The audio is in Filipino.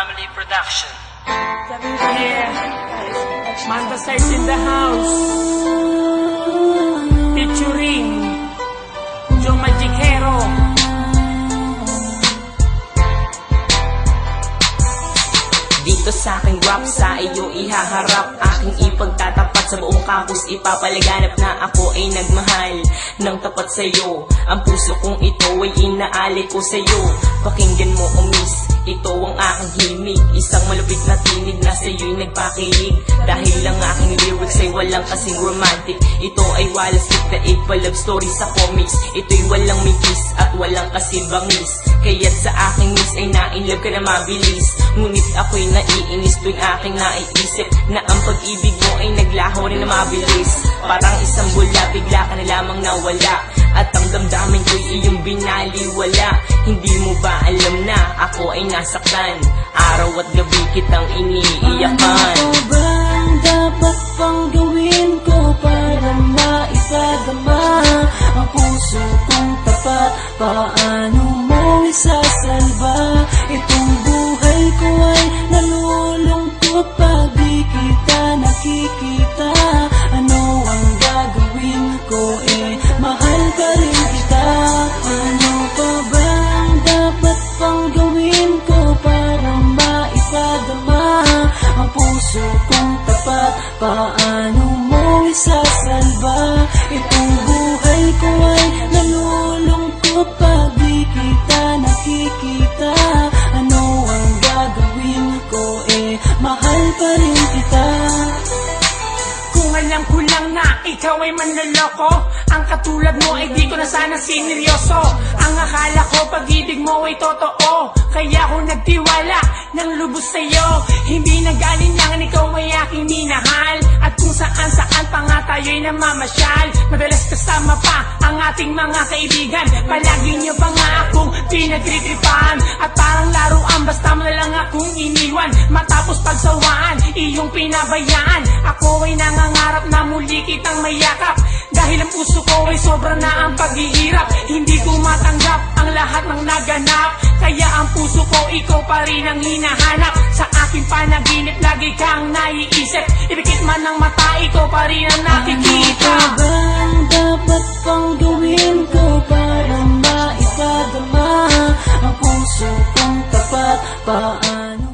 Family Production. Yeah, Mantasers in the house, featuring Joe Magicero. Dito sa aking rap, sa iyo ihaharap, aking ipagtatapat sa buong campus, ipapalaganap na ako ay nagmahal ng tapat sa iyo. Ang puso kong ito ay inaali ko sa iyo. Pakinggan mo, oh miss, ito ang aking himig, isang malupit na tinig na sa iyo'y nagpakilig. Dahil lang aking lyrics ay walang kasing romantic, ito ay walang scripted pa love story sa comics. Ito'y walang mikis at walang kasibangis, kaya't sa aking miss ay na-inlove ka na mabilis. Ngunit ako'y naiinis tuwing aking naiisip na ang pag-ibig mo ay naglaho rin na mabilis. Parang isang bula, bigla ka na lamang nawala, at ang damdamin ko'y iyong binaliwala. Hindi mo ba alam na ako ay nasaktan? Araw at gabi kitang iniiyakan. Ano ba ang dapat pang gawin ko para maipadama ang puso kong tapat? Paano mo isasalba itong buhay ko ay nalulungkot pag di kita nakikita? Ano ang gagawin ko, mahal pa rin kita. Ano pa ba ang dapat pang gawin ko para maipadama ang puso kong tapat? Paano mo isasalba itong buhay ko ay nalulungkot pag di kita nakikita? Ano ang gagawin ko, mahal pa rin kita. Kung alam ko lang na ikaw ay manloloko, ang katulad mo ay di ko na sana sineryoso. Ang akala ko pag-ibig mo ay totoo, kaya ako nagtiwala ng lubos sa'yo. Hindi nag-alinlangan, ikaw ay aking minahal, at kung saan-saan pa nga tayo'y namamasyal. Madalas kasama pa ang ating mga kaibigan, palagi niyo pa nga akong pinagtritripan, at parang laruan basta mo na lang akong iniwan. Matapos pagsawaan, iyong pinabayaan, ako ay nangangarap na muli kitang mayakap. Dahil ang puso ko ay sobra na ang paghihirap, hindi ko matanggap ang lahat ng naganap. Kaya ang puso ko, ikaw pa rin ang hinahanap. Sa aking panaginip, lagi kang naiisip, ibigit man ng mata, ikaw pa rin ang nakikita. Ano ba ang dapat pang gawin ko para maipadama ang puso kong tapat? Paano